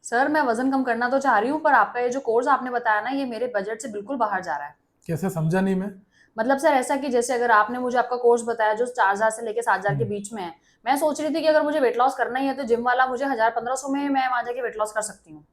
Sir मैं वजन कम करना तो चाह रही हूँ, पर आपका ये जो कोर्स आपने बताया ना, ये मेरे बजट से बिल्कुल बाहर जा रहा है। कैसे, समझा नहीं मैं। मतलब सर ऐसा कि जैसे अगर आपने मुझे आपका कोर्स बताया जो 4,000 से लेके 7,000 के हम्म, बीच में है, मैं सोच रही थी कि अगर मुझे वेट लॉस करना ही है तो जिम वाला मुझे 1,000-1,500 में मैं वहां जाके वेट लॉस कर सकती हूँ।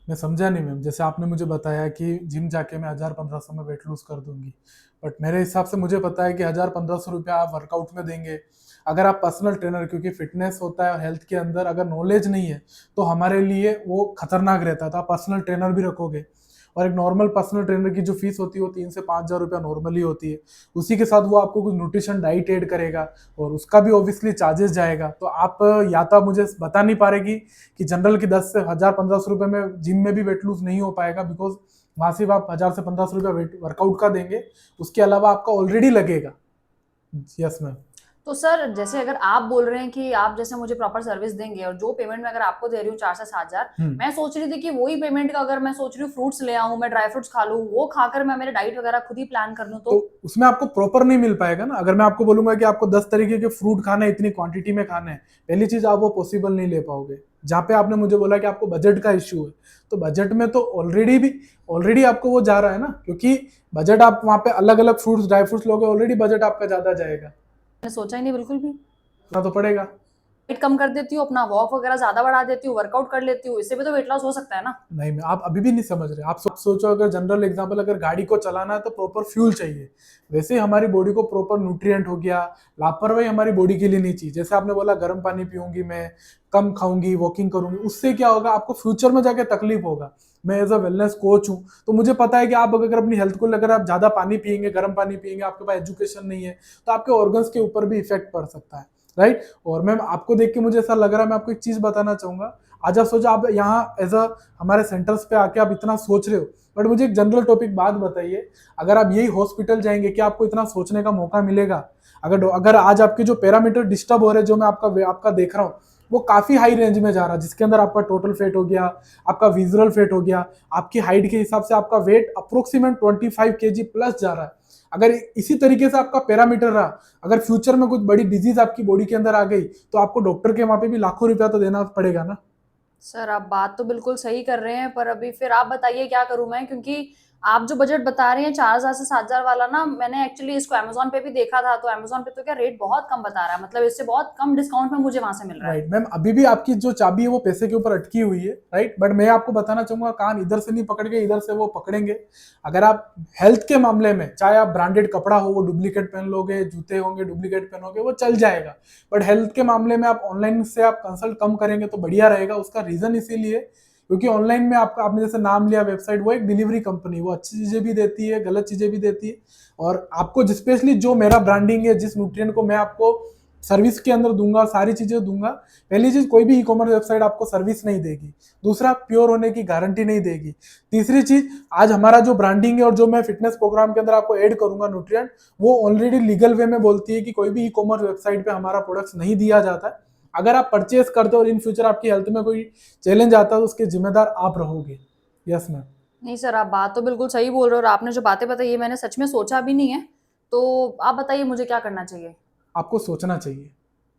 मैं समझा नहीं मैम। जैसे आपने मुझे बताया कि जिम जाके मैं 1000-1500 में वेट लूज कर दूंगी, बट मेरे हिसाब से मुझे पता है कि 1000-1500 रुपया आप वर्कआउट में देंगे। अगर आप पर्सनल ट्रेनर, क्योंकि फिटनेस होता है और हेल्थ के अंदर अगर नॉलेज नहीं है तो हमारे लिए वो खतरनाक रहता था। पर्सनल ट्रेनर भी रखोगे और एक नॉर्मल पर्सनल ट्रेनर की जो फीस होती है वो 3 से 5 हजार रुपया नॉर्मली होती है। उसी के साथ वो आपको कुछ न्यूट्रिशन डाइट ऐड करेगा और उसका भी ऑब्वियसली चार्जेस जाएगा। तो आप या तो आप मुझे बता नहीं पा रहे कि जनरल की 10 से 1000-1500 रुपये में जिम में भी वेट लूज नहीं हो पाएगा, बिकॉज वहां सिर्फ आप 1000 से 1500 रुपया वेट वर्कआउट का देंगे, उसके अलावा आपका ऑलरेडी लगेगा। Yes ma'am. तो सर जैसे अगर आप बोल रहे हैं कि आप जैसे मुझे प्रॉपर सर्विस देंगे और जो पेमेंट मैं अगर आपको दे रही हूँ 4 से 7 हजार, हम्म। मैं सोच रही थी कि वही पेमेंट का अगर मैं सोच रही हूँ फ्रूट्स ले आऊं, मैं ड्राई फ्रूट्स खा लूं, वो खाकर मैं मेरे डाइट वगैरह खुद ही प्लान कर लूं तो तो। उसमें आपको प्रॉपर नहीं मिल पाएगा ना। अगर मैं आपको बोलूंगा कि आपको 10 तरीके के फ्रूट खाने हैं, इतनी क्वांटिटी में खाने हैं, पहली चीज आप वो पॉसिबल नहीं ले पाओगे। जहाँ पे आपने मुझे बोला कि आपको बजट का इश्यू है, तो बजट में तो ऑलरेडी आपको वो जा रहा है ना, क्योंकि बजट आप वहाँ पे अलग अलग फ्रूट्स ड्राई फ्रूट्स लोगे, ऑलरेडी बजट आपका ज्यादा जाएगा। मैंने सोचा ही नहीं बिल्कुल भी। इतना तो पड़ेगा। वेट कम कर देती हूँ, अपना वॉक वगैरह ज्यादा बढ़ा देती हूँ, वर्कआउट कर लेती हूँ, इससे भी तो वेट लॉस हो सकता है ना। नहीं मैं, आप अभी भी नहीं समझ रहे। आप सोचो, अगर जनरल एग्जांपल, अगर गाड़ी को चलाना है तो प्रॉपर फ्यूल चाहिए। वैसे ही हमारी बॉडी को प्रॉपर न्यूट्रिएंट हो गया। लापरवाही हमारी बॉडी के लिए नहीं चाहिए। जैसे आपने बोला गर्म पानी पीऊंगी मैं, कम खाऊंगी, वॉकिंग करूंगी, उससे क्या होगा, आपको फ्यूचर में जाके तकलीफ होगा। मैं एज अ वेलनेस कोच हूँ, तो मुझे पता है कि आप अगर अपनी हेल्थ को लेकर आप ज्यादा पानी पियेंगे, गर्म पानी पियेंगे, आपके पास एजुकेशन नहीं है, तो आपके ऑर्गन्स के ऊपर भी इफेक्ट पड़ सकता है। राइट। और मैम आपको देख के मुझे ऐसा लग रहा है, मैं आपको एक चीज बताना चाहूंगा। आज आप सोचो, आप यहाँ एज अ हमारे सेंटर्स पे आके आप इतना सोच रहे हो, बट मुझे एक जनरल टॉपिक बात बताइए। अगर आप यही हॉस्पिटल जाएंगे, क्या आपको इतना सोचने का मौका मिलेगा? अगर आज आपके जो पैरामीटर डिस्टर्ब हो रहे हैं, जो मैं आपका देख रहा हूँ, वो काफी हाई रेंज में जा रहा है, जिसके अंदर आपका टोटल फेट हो गया, आपका विजुअल फेट हो गया, आपकी हाइट के हिसाब से आपका वेट अप्रोक्सीमेट 25 kg प्लस जा रहा है। अगर इसी तरीके से आपका पैरामीटर रहा, अगर फ्यूचर में कुछ बड़ी डिजीज आपकी बॉडी के अंदर आ गई, तो आपको डॉक्टर के वहां पे भी लाखों रुपया तो देना पड़ेगा ना। सर आप बात तो बिल्कुल सही कर रहे हैं, पर अभी फिर आप बताइए क्या करूं मैं, क्योंकि आप जो बजट बता रहे हैं 4,000 से 7,000 वाला ना, मैंने एक्चुअली इसको अमेजोन पे भी देखा था, तो अमेजोन पे तो क्या रेट बहुत कम बता रहा है, मतलब इससे बहुत कम डिस्काउंट में मुझे वहां से मिल रहा है। राइट मैम, अभी भी आपकी जो चाबी है वो पैसे के ऊपर अटकी हुई है। राइट, बट मैं आपको बताना चाहूंगा, कान इधर से नहीं पकड़ के इधर से वो पकड़ेंगे। अगर आप हेल्थ के मामले में, चाहे आप ब्रांडेड कपड़ा हो वो डुप्लीकेट पहन लोगे, जूते होंगे डुप्लीकेट पहनोगे, वो चल जाएगा। बट हेल्थ के मामले में आप ऑनलाइन से आप कंसल्ट कम करेंगे तो बढ़िया रहेगा। उसका रीजन इसीलिए क्योंकि ऑनलाइन में आपका, आपने जैसे नाम लिया वेबसाइट, वो एक डिलीवरी कंपनी, वो अच्छी चीजें भी देती है, गलत चीजें भी देती है। और आपको स्पेशली जो मेरा ब्रांडिंग है, जिस न्यूट्रिएंट को मैं आपको सर्विस के अंदर दूंगा, सारी चीजें दूंगा। पहली चीज, कोई भी ई कॉमर्स वेबसाइट आपको सर्विस नहीं देगी। दूसरा, प्योर होने की गारंटी नहीं देगी। तीसरी चीज, आज हमारा जो ब्रांडिंग है और जो मैं फिटनेस प्रोग्राम के अंदर आपको ऐड करूंगा न्यूट्रिएंट, वो ऑलरेडी लीगल वे में बोलती है कि कोई भी ई कॉमर्स वेबसाइट पे हमारा प्रोडक्ट्स नहीं दिया जाता है। अगर आप परचेज करते हो और इन फ्यूचर आपकी हेल्थ में कोई चैलेंज आता है तो उसके जिम्मेदार आप रहोगे। Yes ma'am. नहीं सर, आप बात तो बिल्कुल सही बोल रहे हो, और आपने जो बातें बताई ये मैंने सच में सोचा भी नहीं है। तो आप बताइए मुझे क्या करना चाहिए। आपको सोचना चाहिए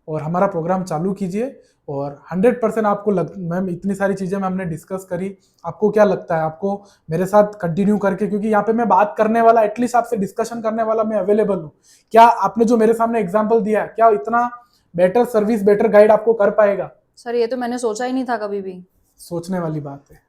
और हमारा प्रोग्राम चालू कीजिए। और 100% आपको मैम, इतनी सारी चीजें में हमने डिस्कस करी, आपको क्या लगता है, आपको मेरे साथ कंटिन्यू करके, क्योंकि यहाँ पे मैं बात करने वाला, एटलीस्ट आपसे डिस्कशन करने वाला मैं अवेलेबल हूँ। क्या आपने जो मेरे सामने एग्जाम्पल दिया, क्या इतना बेटर सर्विस, बेटर गाइड आपको कर पाएगा? सर ये तो मैंने सोचा ही नहीं था कभी भी। सोचने वाली बात है।